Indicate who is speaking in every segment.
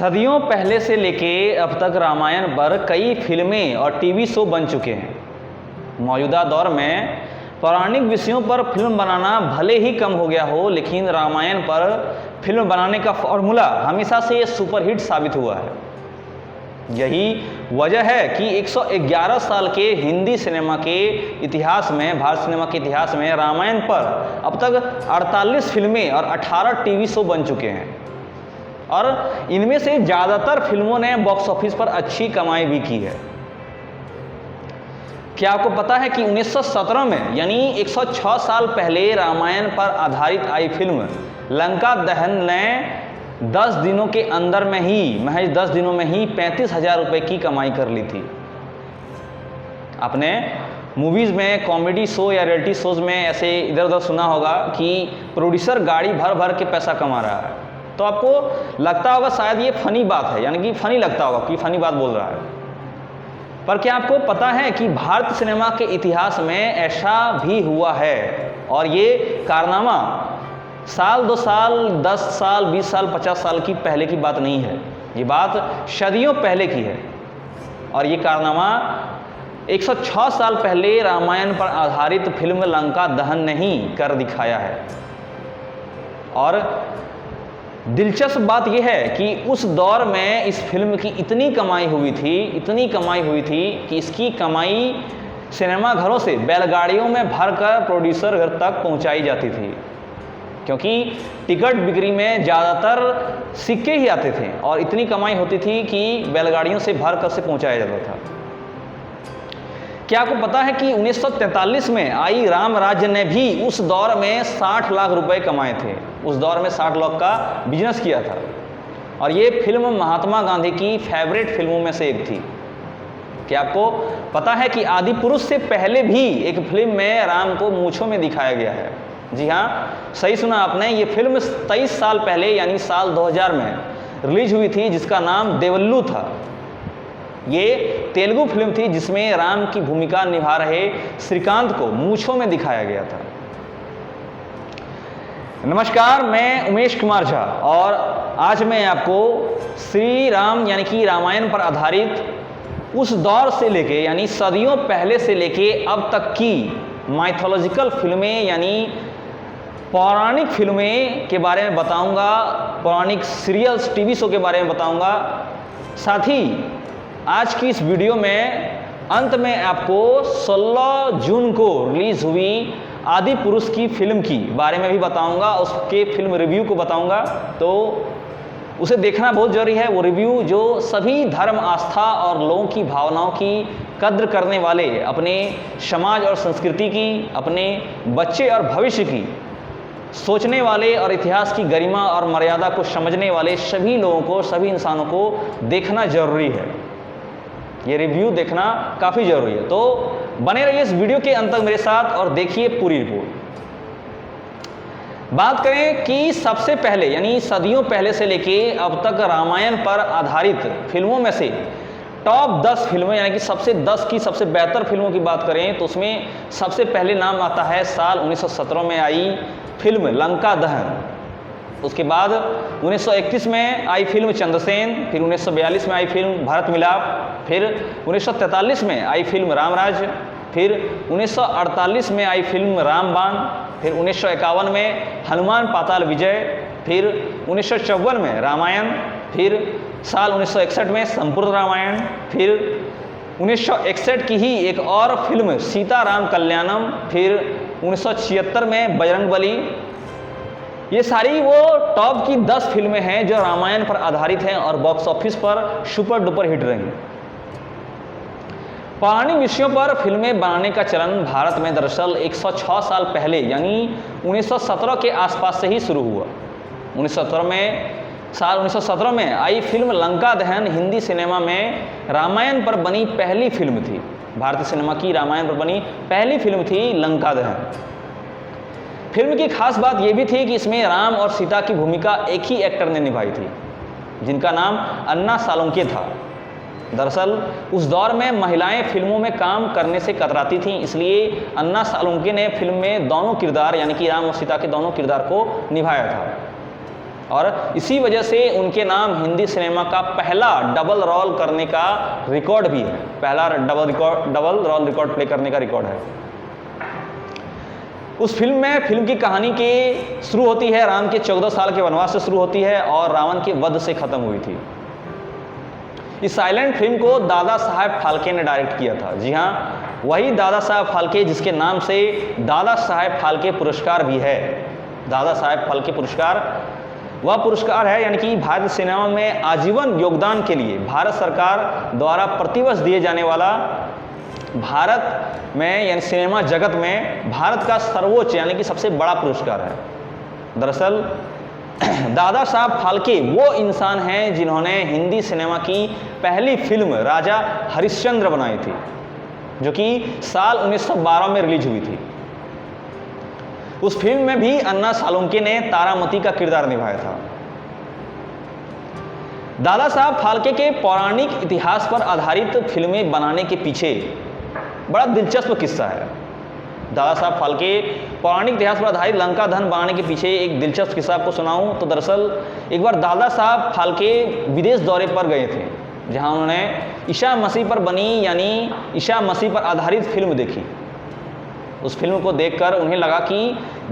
Speaker 1: सदियों पहले से लेके अब तक रामायण पर कई फिल्में और टीवी शो बन चुके हैं। मौजूदा दौर में पौराणिक विषयों पर फिल्म बनाना भले ही कम हो गया हो, लेकिन रामायण पर फिल्म बनाने का फॉर्मूला हमेशा से ये सुपरहिट साबित हुआ है। यही वजह है कि 111 साल के हिंदी सिनेमा के इतिहास में, भारत सिनेमा के इतिहास में रामायण पर अब तक 48 फिल्में और 18 टीवी शो बन चुके हैं और इनमें से ज़्यादातर फिल्मों ने बॉक्स ऑफिस पर अच्छी कमाई भी की है। क्या आपको पता है कि 1917 में यानी 106 साल पहले रामायण पर आधारित आई फिल्म लंका दहन ने 10 दिनों के अंदर में ही, महज 10 दिनों में ही 35,000 रुपये की कमाई कर ली थी। आपने मूवीज़ में, कॉमेडी शो या रियलिटी शोज़ में ऐसे इधर उधर सुना होगा कि प्रोड्यूसर गाड़ी भर भर के पैसा कमा रहा है, तो आपको लगता होगा शायद ये फनी बात है, यानी कि फनी लगता होगा कि फनी बात बोल रहा है। पर क्या आपको पता है कि भारतीय सिनेमा के इतिहास में ऐसा भी हुआ है और ये कारनामा साल, 2 साल, 10 साल, 20 साल, 50 साल की पहले की बात नहीं है, ये बात सदियों पहले की है। और ये कारनामा 106 साल पहले रामायण पर आधारित फिल्म लंका दहन ने ही कर दिखाया है। और दिलचस्प बात यह है कि उस दौर में इस फिल्म की इतनी कमाई हुई थी कि इसकी कमाई सिनेमा घरों से बैलगाड़ियों में भरकर प्रोड्यूसर घर तक पहुंचाई जाती थी, क्योंकि टिकट बिक्री में ज़्यादातर सिक्के ही आते थे और इतनी कमाई होती थी कि बैलगाड़ियों से भरकर से पहुंचाया जाता था। क्या आपको पता है कि 1943 में आई राम राज्य ने भी उस दौर में 60 लाख रुपए कमाए थे। उस दौर में 60 लाख का बिजनेस किया था और ये फिल्म महात्मा गांधी की फेवरेट फिल्मों में से एक थी। क्या आपको पता है कि आदि पुरुष से पहले भी एक फिल्म में राम को मूंछों में दिखाया गया है? जी हाँ, सही सुना आपने। ये फिल्म 23 साल पहले यानी साल 2000 में रिलीज हुई थी, जिसका नाम देवल्लू था। ये तेलुगु फिल्म थी जिसमें राम की भूमिका निभा रहे श्रीकांत को मूंछों में दिखाया गया था। नमस्कार, मैं उमेश कुमार झा और आज मैं आपको श्री राम यानी कि रामायण पर आधारित उस दौर से लेके यानी सदियों पहले से लेके अब तक की माइथोलॉजिकल फिल्में यानी पौराणिक फिल्में के बारे में बताऊंगा, पौराणिक सीरियल्स, टीवी शो के बारे में बताऊंगा। साथ ही आज की इस वीडियो में अंत में आपको 16 जून को रिलीज हुई आदि पुरुष की फिल्म की बारे में भी बताऊंगा, उसके फिल्म रिव्यू को बताऊंगा। तो उसे देखना बहुत जरूरी है, वो रिव्यू जो सभी धर्म, आस्था और लोगों की भावनाओं की कद्र करने वाले, अपने समाज और संस्कृति की, अपने बच्चे और भविष्य की सोचने वाले और इतिहास की गरिमा और मर्यादा को समझने वाले सभी लोगों को, सभी इंसानों को देखना जरूरी है। ये रिव्यू देखना काफ़ी जरूरी है। तो बने रहिए इस वीडियो के अंत तक मेरे साथ और देखिए पूरी रिपोर्ट। बात करें कि सबसे पहले यानी सदियों पहले से लेके अब तक रामायण पर आधारित फिल्मों में से टॉप 10 फिल्में यानी कि सबसे 10 की सबसे बेहतर फिल्मों की बात करें तो उसमें सबसे पहले नाम आता है साल 1917 में आई फिल्म लंका दहन। उसके बाद 1931 में आई फिल्म चंद्रसेन, फिर 1942 में आई फिल्म भारत मिलाप, फिर 1943 में आई फिल्म रामराज, फिर 1948 में आई फिल्म रामबाण, फिर 1951 में हनुमान पाताल विजय, फिर 1954 में रामायण, फिर साल 1961 में संपूर्ण रामायण, फिर 1961 की ही एक और फिल्म सीताराम कल्याणम, फिर 1976 में बजरंगबली। ये सारी वो टॉप की 10 फिल्में हैं जो रामायण पर आधारित हैं और बॉक्स ऑफिस पर सुपर डुपर हिट रही। पौराणिक विषयों पर फिल्में बनाने का चलन भारत में दरअसल 106 साल पहले यानी 1917 के आसपास से ही शुरू हुआ। 1917 में आई फिल्म लंका दहन हिंदी सिनेमा में रामायण पर बनी पहली फिल्म थी। भारतीय सिनेमा की रामायण पर बनी पहली फिल्म थी लंका दहन। फिल्म की खास बात यह भी थी कि इसमें राम और सीता की भूमिका एक ही एक्टर ने निभाई थी, जिनका नाम अन्ना सालुंके था। दरअसल उस दौर में महिलाएं फिल्मों में काम करने से कतराती थीं, इसलिए अन्ना सालुंके ने फिल्म में दोनों किरदार यानी कि राम और सीता के दोनों किरदार को निभाया था। और इसी वजह से उनके नाम हिंदी सिनेमा का पहला डबल रोल करने का रिकॉर्ड भी है, पहला डबल रोल रिकॉर्ड प्ले करने का रिकॉर्ड है। उस फिल्म में फिल्म की कहानी की शुरू होती है राम के 14 साल के वनवास से शुरू होती है और रावण के वध से खत्म हुई थी। इस साइलेंट फिल्म को दादा साहब फाल्के ने डायरेक्ट किया था। जी हाँ, वही दादा साहब फाल्के जिसके नाम से दादा साहब फाल्के पुरस्कार भी है। दादा साहब फाल्के पुरस्कार वह पुरस्कार है, यानी कि भारतीय सिनेमा में आजीवन योगदान के लिए भारत सरकार द्वारा प्रतिवर्ष दिए जाने वाला भारत में यानी सिनेमा जगत में भारत का सर्वोच्च यानी कि सबसे बड़ा पुरस्कार है। दरअसल दादा साहब फाल्के वो इंसान हैं जिन्होंने हिंदी सिनेमा की पहली फिल्म राजा हरिश्चंद्र बनाई थी, जो कि साल 1912 में रिलीज हुई थी। उस फिल्म में भी अन्ना सालुंके ने तारामती का किरदार निभाया था। दादा साहब फाल्के के पौराणिक इतिहास पर आधारित फिल्में बनाने के पीछे बड़ा दिलचस्प किस्सा है। दादा साहब फाल्के पौराणिक इतिहास पर आधारित लंका दहन बनाने के पीछे एक दिलचस्प किस्सा आपको सुनाऊं तो दरअसल एक बार दादा साहब फाल्के विदेश दौरे पर गए थे, जहां उन्होंने ईसा मसीह पर बनी यानी ईसा मसीह पर आधारित फिल्म देखी। उस फिल्म को देखकर उन्हें लगा कि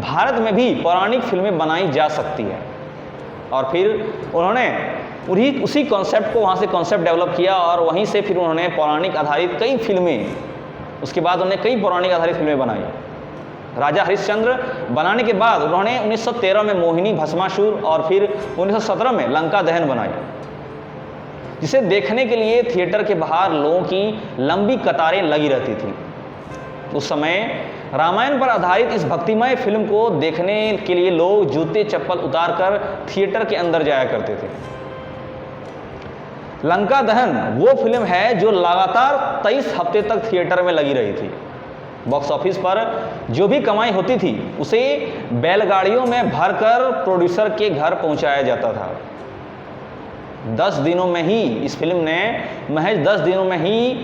Speaker 1: भारत में भी पौराणिक फिल्में बनाई जा सकती है, और फिर उन्होंने उसी कॉन्सेप्ट को वहाँ से कॉन्सेप्ट डेवलप किया और वहीं से फिर उन्होंने पौराणिक आधारित कई फिल्में, उसके बाद उन्होंने कई पौराणिक आधारित फिल्में बनाई। राजा हरिश्चंद्र बनाने के बाद उन्होंने 1913 में मोहिनी भस्मासुर और फिर 1917 में लंका दहन बनाई, जिसे देखने के लिए थिएटर के बाहर लोगों की लंबी कतारें लगी रहती थी। उस समय रामायण पर आधारित इस भक्तिमय फिल्म को देखने के लिए लोग जूते चप्पल उतारकर थिएटर के अंदर जाया करते थे। लंका दहन वो फिल्म है जो लगातार 23 हफ्ते तक थिएटर में लगी रही थी। बॉक्स ऑफिस पर जो भी कमाई होती थी उसे बैलगाड़ियों में भरकर प्रोड्यूसर के घर पहुंचाया जाता था। 10 दिनों में ही इस फिल्म ने महज 10 दिनों में ही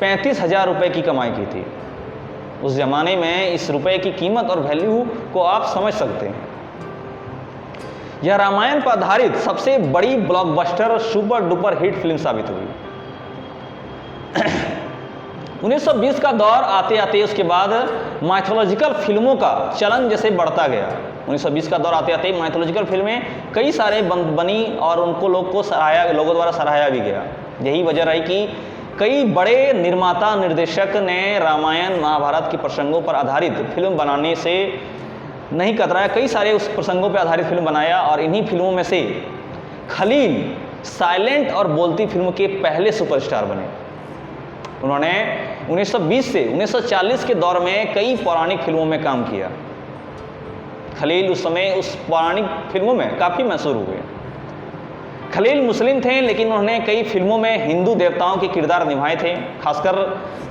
Speaker 1: 35,000 रुपये की कमाई की थी। उस जमाने में इस रुपए की कीमत और वैल्यू को आप समझ सकते हैं। यह रामायण पर आधारित सबसे बड़ी blockbuster super duper hit film साबित हुई। 1920 का दौर आते आते उसके बाद माइथोलॉजिकल फिल्मों का चलन जैसे बढ़ता गया। 1920 का दौर आते आते माइथोलॉजिकल फिल्में कई सारे बनी और उनको लोगों द्वारा सराहाया भी गया। यही वजह रही कि कई बड़े निर्माता निर्देशक ने रामायण महाभारत के प्रसंगों पर आधारित फिल्म बनाने से नहीं कतराया, कई सारे उस प्रसंगों पर आधारित फिल्म बनाया। और इन्हीं फिल्मों में से खलील साइलेंट और बोलती फिल्म के पहले सुपरस्टार बने। उन्होंने 1920 से 1940 के दौर में कई पौराणिक फिल्मों में काम किया। खलील उस समय उस पौराणिक फिल्मों में काफ़ी मशहूर हुए। खलील मुस्लिम थे, लेकिन उन्होंने कई फिल्मों में हिंदू देवताओं के किरदार निभाए थे। खासकर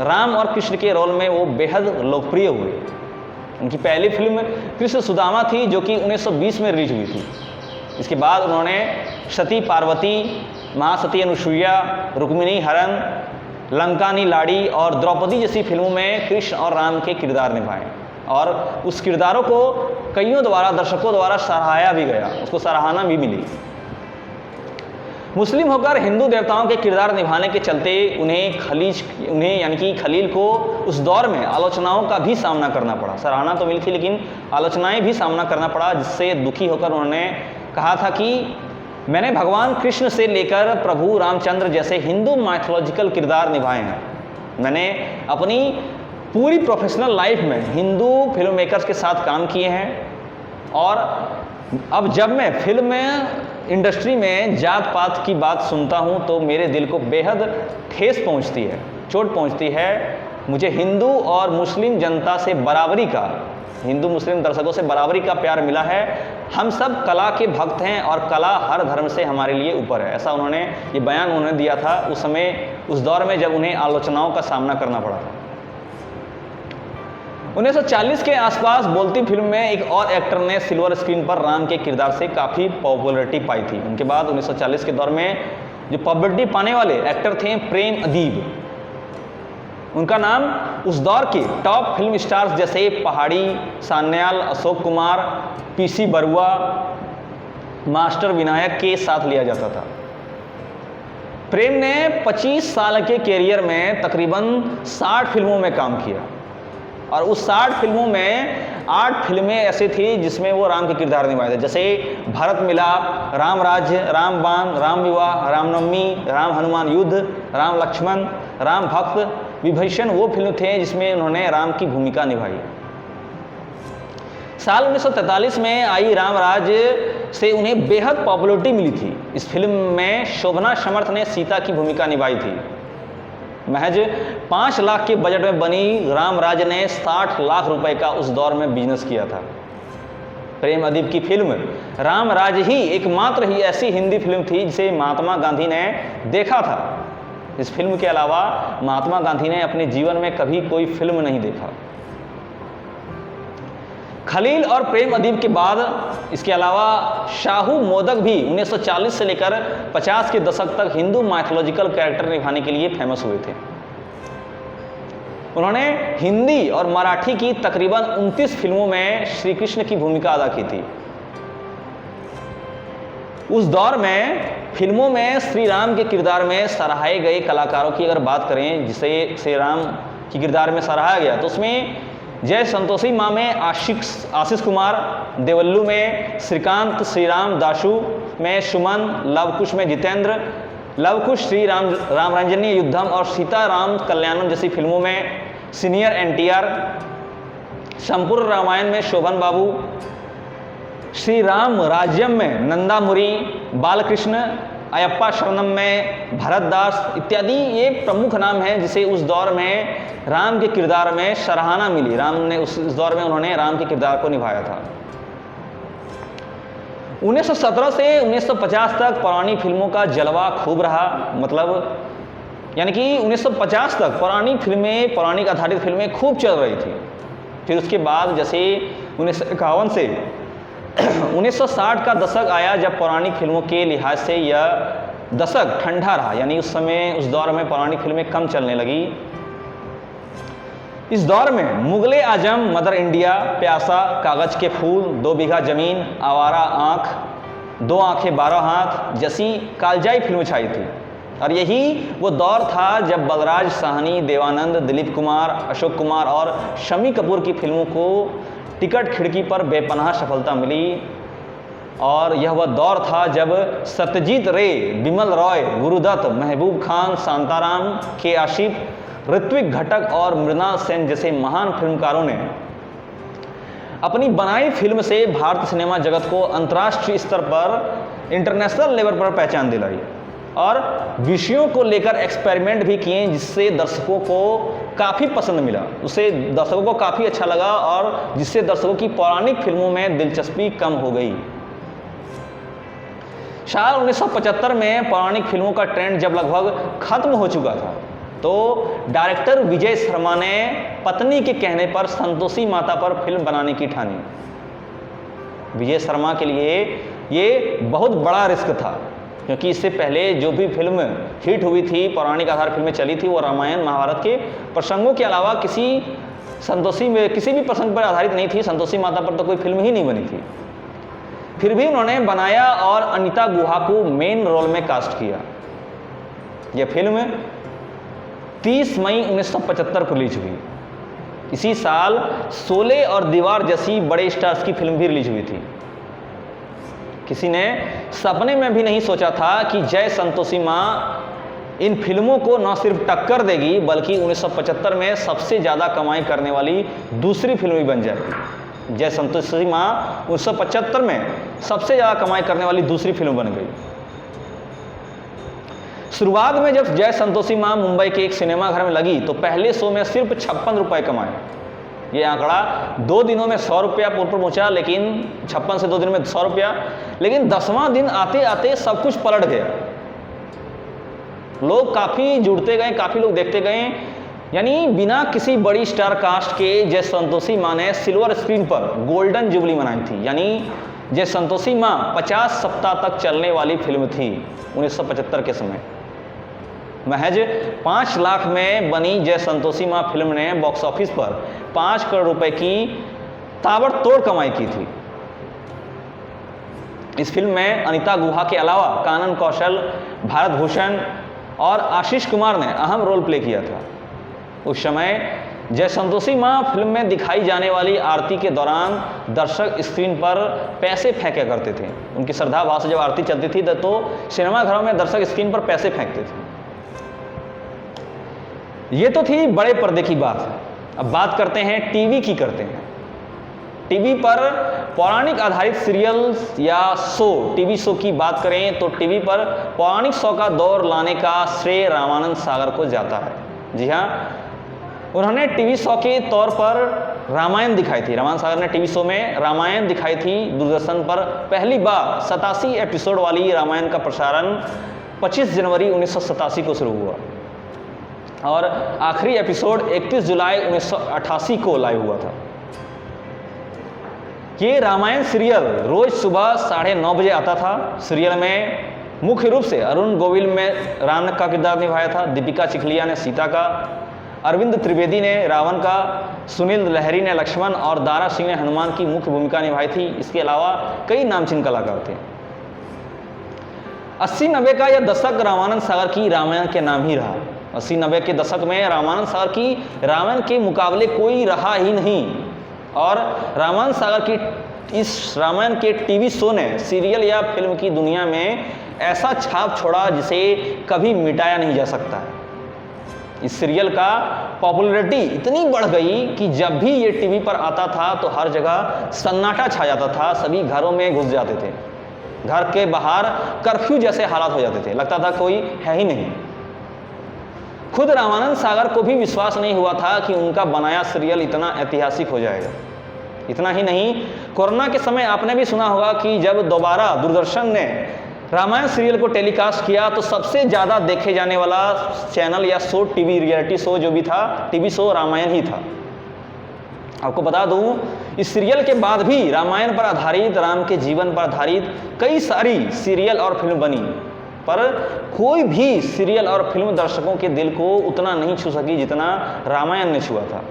Speaker 1: राम और कृष्ण के रोल में वो बेहद लोकप्रिय हुए। उनकी पहली फिल्म कृष्ण सुदामा थी, जो कि 1920 में रिलीज हुई थी। इसके बाद उन्होंने सती पार्वती, महासती अनुसुईया, रुक्मिणी हरण, लंकानी लाड़ी और द्रौपदी जैसी फिल्मों में कृष्ण और राम के किरदार निभाए, और उस किरदारों को कईयों द्वारा, दर्शकों द्वारा सराहाया भी गया, उसको सराहना भी मिली। मुस्लिम होकर हिंदू देवताओं के किरदार निभाने के चलते उन्हें यानी कि खलील को उस दौर में आलोचनाओं का भी सामना करना पड़ा। सराहना तो मिली थी, लेकिन आलोचनाएं भी सामना करना पड़ा, जिससे दुखी होकर उन्होंने कहा था कि मैंने भगवान कृष्ण से लेकर प्रभु रामचंद्र जैसे हिंदू माइथोलॉजिकल किरदार निभाए हैं। मैंने अपनी पूरी प्रोफेशनल लाइफ में हिंदू फिल्म मेकर्स के साथ काम किए हैं, और अब जब मैं फिल्म में इंडस्ट्री में जात पात की बात सुनता हूं तो मेरे दिल को बेहद ठेस पहुंचती है, चोट पहुंचती है। मुझे हिंदू और मुस्लिम जनता से बराबरी का, हिंदू मुस्लिम दर्शकों से बराबरी का प्यार मिला है। हम सब कला के भक्त हैं और कला हर धर्म से हमारे लिए ऊपर है। ऐसा उन्होंने ये बयान उन्होंने दिया था उस समय, उस दौर में जब उन्हें आलोचनाओं का सामना करना पड़ा था। 1940 के आसपास बोलती फिल्म में एक और एक्टर ने सिल्वर स्क्रीन पर राम के किरदार से काफ़ी पॉपुलैरिटी पाई थी। उनके बाद 1940 के दौर में जो पॉपुलैरिटी पाने वाले एक्टर थे प्रेम अदीब। उनका नाम उस दौर के टॉप फिल्म स्टार्स जैसे पहाड़ी, सान्याल, अशोक कुमार, पीसी बरुआ, मास्टर विनायक के साथ लिया जाता था। प्रेम ने 25 साल के कैरियर में तकरीबन 60 फिल्मों में काम किया और उस 60 फिल्मों में 8 फिल्में ऐसी थी जिसमें वो राम के किरदार निभाए थे, जैसे भारत मिलाप, राम राज्य, रामबाण, राम विवाह, रामनवमी, राम हनुमान युद्ध, राम लक्ष्मण, राम भक्त, विभीषण वो फिल्म थे जिसमें उन्होंने राम की भूमिका निभाई। साल 1943 में आई रामराज से उन्हें बेहद पॉपुलैरिटी मिली थी। इस फिल्म में शोभना समर्थ ने सीता की भूमिका निभाई थी। महज 5 लाख के बजट में बनी रामराज ने 60 लाख रुपए का उस दौर में बिजनेस किया था। प्रेम अदीब की फिल्म रामराज ही एकमात्र ही ऐसी हिंदी फिल्म थी जिसे महात्मा गांधी ने देखा था। इस फिल्म के अलावा महात्मा गांधी ने अपने जीवन में कभी कोई फिल्म नहीं देखा। खलील और प्रेम अदीब के बाद इसके अलावा शाहू मोदक भी 1940 से लेकर 50 के दशक तक हिंदू माइथोलॉजिकल कैरेक्टर निभाने के लिए फेमस हुए थे। उन्होंने हिंदी और मराठी की तकरीबन 29 फिल्मों में श्री कृष्ण की भूमिका अदा की थी। उस दौर में फिल्मों में श्री राम के किरदार में सराहाए गए कलाकारों की अगर बात करें जिसे श्री राम के किरदार में सराहा गया तो उसमें जय संतोषी माँ में आशीष कुमार, देवल्लू में श्रीकांत, श्रीराम दासू में सुमन, लवकुश में जितेंद्र, लवकुश श्री रामरंजनी युद्धम और सीता राम कल्याणम जैसी फिल्मों में सीनियर NTR, संपूर्ण रामायण में शोभन बाबू, श्री राम राज्यम में नंदामुरी, बालकृष्ण, अयप्पा शरणम में भरत दास इत्यादि ये प्रमुख नाम हैं जिसे उस दौर में राम के किरदार में सराहना मिली। राम ने उस दौर में उन्होंने राम के किरदार को निभाया था। 1917 से 1950 तक पुरानी फिल्मों का जलवा खूब रहा, मतलब यानी कि 1950 तक पुरानी फिल्में, पौराणिक आधारित फिल्में खूब चल रही थी। फिर उसके बाद जैसे 1951 से 1960 का दशक आया जब पौराणिक फिल्मों के लिहाज से यह दशक ठंडा रहा, यानी उस समय उस दौर में पौराणिक फिल्में कम चलने लगी। इस दौर में मुगले आजम, मदर इंडिया, प्यासा, कागज के फूल, 2 बीघा जमीन, आवारा आंख, 2 आंखें 12 हाथ जैसी कालजाई फिल्म छाई थी। और यही वो दौर था जब बलराज साहनी, देवानंद, दिलीप कुमार, अशोक कुमार और शम्मी कपूर की फिल्मों को टिकट खिड़की पर बेपनाह सफलता मिली। और यह वह दौर था जब सत्यजीत रे, बिमल रॉय, गुरुदत्त, महबूब खान, शांताराम, के आशिफ, ऋत्विक घटक और मृणाल सेन जैसे महान फिल्मकारों ने अपनी बनाई फिल्म से भारतीय सिनेमा जगत को अंतर्राष्ट्रीय स्तर पर, इंटरनेशनल लेवल पर पहचान दिलाई और विषयों को लेकर एक्सपेरिमेंट भी किए जिससे दर्शकों को काफ़ी पसंद मिला, उससे दर्शकों को काफ़ी अच्छा लगा और जिससे दर्शकों की पौराणिक फिल्मों में दिलचस्पी कम हो गई। साल 1975 में पौराणिक फिल्मों का ट्रेंड जब लगभग खत्म हो चुका था तो डायरेक्टर विजय शर्मा ने पत्नी के कहने पर संतोषी माता पर फिल्म बनाने की ठानी। विजय शर्मा के लिए ये बहुत बड़ा रिस्क था क्योंकि इससे पहले जो भी फिल्म हिट हुई थी, पौराणिक आधार फिल्में चली थी, वो रामायण महाभारत के प्रसंगों के अलावा किसी भी प्रसंग पर आधारित नहीं थी। संतोषी माता पर तो कोई फिल्म ही नहीं बनी थी। फिर भी उन्होंने बनाया और अनीता गुहा को मेन रोल में कास्ट किया। यह फिल्म 30 मई 1975 को रिलीज हुई। इसी साल शोले और दीवार जैसी बड़े स्टार्स की फिल्म भी रिलीज हुई थी। किसी ने सपने में भी नहीं सोचा था कि जय संतोषी माँ इन फिल्मों को न सिर्फ टक्कर देगी बल्कि 1975 में सबसे ज़्यादा कमाई करने वाली दूसरी फिल्म भी बन जाएगी। जय संतोषी माँ 1975 में सबसे ज़्यादा कमाई करने वाली दूसरी फिल्म बन गई। शुरुआत में जब जय संतोषी माँ मुंबई के एक सिनेमाघर में लगी तो पहले शो में सिर्फ 56 रुपये कमाए। ये आंकड़ा 2 दिनों में 100 रुपया पर पहुंचा, लेकिन 56 से 2 दिन में 100 रुपया, लेकिन 10वां दिन आते आते सब कुछ पलट गया। लोग काफ़ी जुड़ते गए, काफ़ी लोग देखते गए। यानी बिना किसी बड़ी स्टार कास्ट के जय संतोषी माँ ने सिल्वर स्क्रीन पर गोल्डन जुबली मनाई थी। यानी जय संतोषी माँ 50 सप्ताह तक चलने वाली फिल्म थी 1975 के समय। महज 5 लाख में बनी जय संतोषी माँ फिल्म ने बॉक्स ऑफिस पर 5 करोड़ रुपए की ताबड़तोड़ कमाई की थी। इस फिल्म में अनीता गुहा के अलावा कानन कौशल, भारत भूषण और आशीष कुमार ने अहम रोल प्ले किया था। उस समय जय संतोषी माँ फिल्म में दिखाई जाने वाली आरती के दौरान दर्शक स्क्रीन पर पैसे फेंका करते थे। उनकी श्रद्धा भाव से जब आरती चलती थी तो सिनेमाघरों में दर्शक स्क्रीन पर पैसे फेंकते थे। ये तो थी बड़े पर्दे की बात। अब बात करते हैं टीवी की करते हैं। टीवी पर पौराणिक आधारित सीरियल्स या शो, टीवी शो की बात करें तो टीवी पर पौराणिक शो का दौर लाने का श्रेय रामानंद सागर को जाता है। जी हाँ, उन्होंने टीवी शो के तौर पर रामायण दिखाई थी। रामानंद सागर ने टीवी शो में रामायण दिखाई थी। दूरदर्शन पर पहली बार 87 एपिसोड वाली रामायण का प्रसारण 25 जनवरी 1987 को शुरू हुआ और आखिरी एपिसोड 31 जुलाई 1988 को लाइव हुआ था। ये रामायण सीरियल रोज सुबह 9:30 बजे आता था। सीरियल में मुख्य रूप से अरुण गोविल में राम का किरदार निभाया था, दीपिका चिखलिया ने सीता का, अरविंद त्रिवेदी ने रावण का, सुनील लहरी ने लक्ष्मण और दारा सिंह ने हनुमान की मुख्य भूमिका निभाई थी। इसके अलावा कई नामचीन कलाकार थे। 80-90 का यह दशक रामानंद सागर की रामायण के नाम ही रहा। 80-90 के दशक में रामानंद सागर की रामायण के मुकाबले कोई रहा ही नहीं और रामानंद सागर की इस रामायण के टीवी शो ने सीरियल या फिल्म की दुनिया में ऐसा छाप छोड़ा जिसे कभी मिटाया नहीं जा सकता। इस सीरियल का पॉपुलैरिटी इतनी बढ़ गई कि जब भी ये टीवी पर आता था तो हर जगह सन्नाटा छा जाता था। सभी घरों में घुस जाते थे। घर के बाहर कर्फ्यू जैसे हालात हो जाते थे, लगता था कोई है ही नहीं। खुद रामानंद सागर को भी विश्वास नहीं हुआ था कि उनका बनाया सीरियल इतना ऐतिहासिक हो जाएगा। इतना ही नहीं, कोरोना के समय आपने भी सुना होगा कि जब दोबारा दूरदर्शन ने रामायण सीरियल को टेलीकास्ट किया तो सबसे ज़्यादा देखे जाने वाला चैनल या शो, टीवी रियलिटी शो जो भी था, टीवी शो रामायण ही था। आपको बता दूं, इस सीरियल के बाद भी रामायण पर आधारित, राम के जीवन पर आधारित कई सारी सीरियल और फिल्म बनी, पर कोई भी सीरियल और फिल्म दर्शकों के दिल को उतना नहीं छू सकी जितना रामायण ने छुआ था।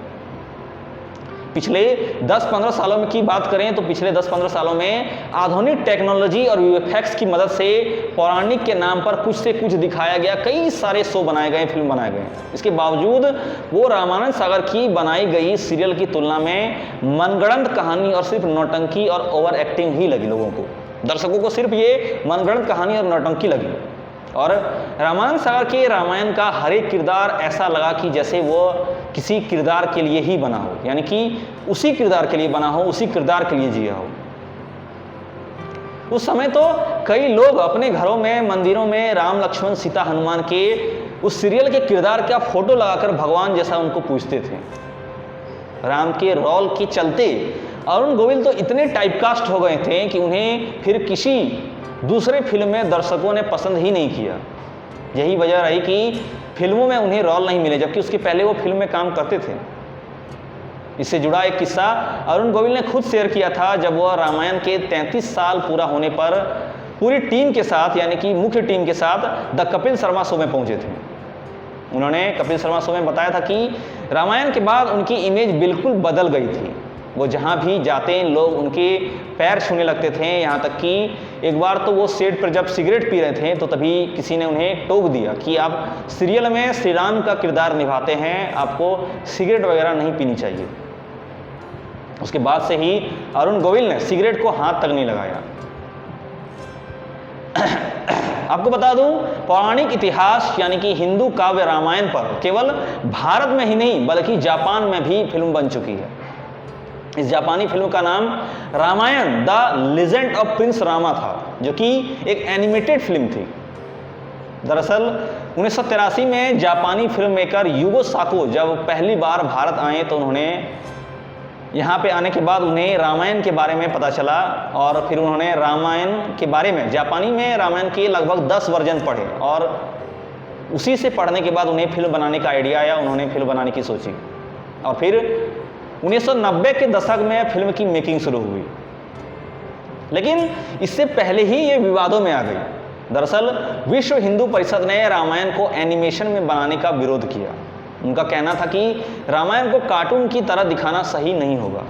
Speaker 1: पिछले 10-15 सालों में की बात करें तो पिछले 10-15 सालों में आधुनिक टेक्नोलॉजी और वीएफएक्स की मदद से पौराणिक के नाम पर कुछ से कुछ दिखाया गया, कई सारे शो बनाए गए, फिल्म बनाए गए। इसके बावजूद वो रामानंद सागर की बनाई गई सीरियल की तुलना में मनगढ़ंत कहानी और सिर्फ नौटंकी और ओवर एक्टिंग ही लगी लोगों को। दर्शकों को सिर्फ ये मनगढ़ंत कहानी और नौटंकी लगी और रामानंद सागर के रामायण का हर एक किरदार ऐसा लगा कि जैसे वो किसी किरदार के लिए ही बना हो, यानी कि उसी किरदार के लिए बना हो, उसी किरदार के लिए जिया हो। उस समय तो कई लोग अपने घरों में, मंदिरों में राम, लक्ष्मण, सीता, हनुमान के उस सीरियल के किरदार का फोटो लगाकर भगवान जैसा उनको पूजते थे। राम के रोल के चलते अरुण गोविल तो इतने टाइपकास्ट हो गए थे कि उन्हें फिर किसी दूसरे फिल्म में दर्शकों ने पसंद ही नहीं किया। यही वजह रही कि फिल्मों में उन्हें रोल नहीं मिले, जबकि उसके पहले वो फिल्म में काम करते थे। इससे जुड़ा एक किस्सा अरुण गोविल ने खुद शेयर किया था जब वह रामायण के 33 साल पूरा होने पर पूरी टीम के साथ, यानी कि मुख्य टीम के साथ द कपिल शर्मा शो में पहुंचे थे। उन्होंने कपिल शर्मा शो में बताया था कि रामायण के बाद उनकी इमेज बिल्कुल बदल गई थी। वो जहाँ भी जाते लोग उनके पैर छूने लगते थे। यहाँ तक कि एक बार तो वो सेट पर जब सिगरेट पी रहे थे तो तभी किसी ने उन्हें टोक दिया कि आप सीरियल में श्री राम का किरदार निभाते हैं, आपको सिगरेट वगैरह नहीं पीनी चाहिए। उसके बाद से ही अरुण गोविल ने सिगरेट को हाथ तक नहीं लगाया। आपको बता दूं, पौराणिक इतिहास यानी कि हिंदू काव्य रामायण पर केवल भारत में ही नहीं बल्कि जापान में भी फिल्म बन चुकी है। इस जापानी फिल्म का नाम Ramayana the legend of prince Rama था, जो कि एक एनिमेटेड फिल्म थी। दरअसल 1983 में जापानी फिल्म मेकर युगो साको जब पहली बार भारत आए तो उन्होंने यहाँ पे आने के बाद उन्हें रामायण के बारे में पता चला और फिर उन्होंने रामायण के बारे में जापानी में रामायण के लगभग 10 वर्जन पढ़े और उसी से पढ़ने के बाद उन्हें फिल्म बनाने का आइडिया आया। उन्होंने फिल्म बनाने की सोची और फिर 1990 के दशक में फिल्म की मेकिंग शुरू हुई, लेकिन इससे पहले ही ये विवादों में आ गई। दरअसल विश्व हिंदू परिषद ने रामायण को एनिमेशन में बनाने का विरोध किया। उनका कहना था कि रामायण को कार्टून की तरह दिखाना सही नहीं होगा।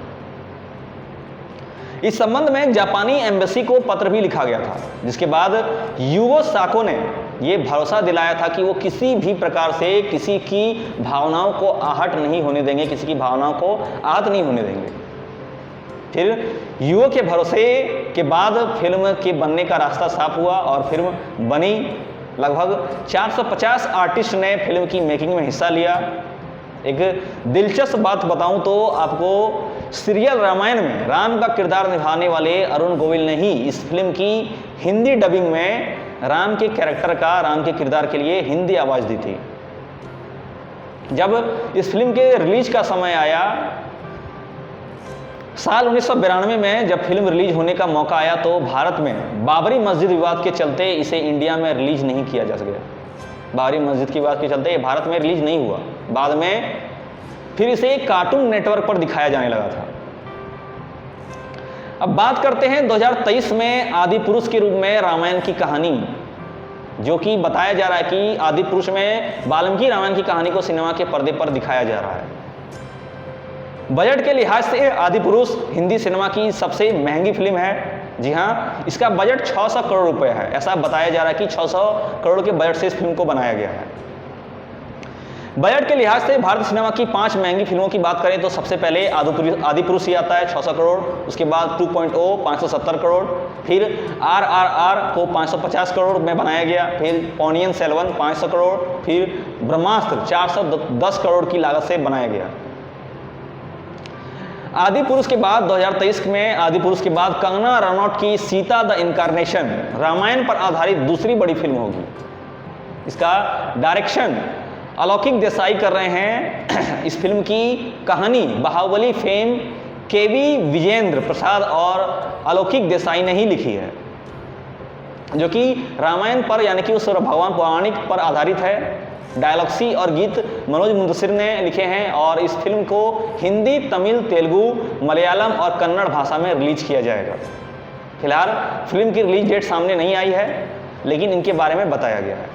Speaker 1: इस संबंध में जापानी एम्बेसी को पत्र भी लिखा गया था, जिसके बाद यूगो साको ने ये भरोसा दिलाया था कि वो किसी भी प्रकार से किसी की भावनाओं को आहट नहीं होने देंगे, किसी की भावनाओं को आहत नहीं होने देंगे। फिर यूगो के भरोसे के बाद फिल्म के बनने का रास्ता साफ हुआ और फिल्म बनी। लगभग 450 आर्टिस्ट ने फिल्म की मेकिंग में हिस्सा लिया। एक दिलचस्प बात बताऊं तो आपको, सीरियल रामायण में राम का किरदार निभाने वाले अरुण गोविल ने ही इस फिल्म की हिंदी डबिंग में राम के कैरेक्टर का, राम के किरदार के लिए हिंदी आवाज़ दी थी। जब इस फिल्म के रिलीज का समय आया, साल 1992 में जब फिल्म रिलीज होने का मौका आया, तो भारत में बाबरी मस्जिद विवाद के चलते इसे इंडिया में रिलीज नहीं किया जा सका। बाबरी मस्जिद के विवाद के चलते भारत में रिलीज नहीं हुआ। बाद में फिर इसे कार्टून नेटवर्क पर दिखाया जाने लगा था। अब बात करते हैं 2023 में आदि पुरुष के रूप में रामायण की कहानी, जो कि बताया जा रहा है कि आदि पुरुष में वाल्मीकि रामायण की कहानी को सिनेमा के पर्दे पर दिखाया जा रहा है। बजट के लिहाज से आदि पुरुष हिंदी सिनेमा की सबसे महंगी फिल्म है। जी हाँ, इसका बजट 600 करोड़ रुपए है। ऐसा बताया जा रहा है कि 600 करोड़ के बजट से इस फिल्म को बनाया गया है। बजट के लिहाज से भारतीय सिनेमा की 5 महंगी फिल्मों की बात करें तो सबसे पहले आदि पुरुष ही आता है 600 करोड़, उसके बाद 2.0 570 करोड़, फिर RRR को 550 करोड़ में बनाया गया, फिर पोनियन सेल्वन 500 करोड़, फिर ब्रह्मास्त्र 410 करोड़ की लागत से बनाया गया। आदि पुरुष के बाद 2023 में आदि पुरुष के बाद कंगना रनौत की सीता द इनकारनेशन रामायण पर आधारित दूसरी बड़ी फिल्म होगी। इसका डायरेक्शन अलौकिक देसाई कर रहे हैं। इस फिल्म की कहानी बाहुबली फेम केवी विजेंद्र प्रसाद और अलौकिक देसाई ने ही लिखी है, जो कि रामायण पर यानी कि उस भगवान पौराणिक पर आधारित है। डायलॉग्सी और गीत मनोज मुंतशिर ने लिखे हैं और इस फिल्म को हिंदी, तमिल, तेलुगु, मलयालम और कन्नड़ भाषा में रिलीज किया जाएगा। फिलहाल फिल्म की रिलीज डेट सामने नहीं आई है, लेकिन इनके बारे में बताया गया है।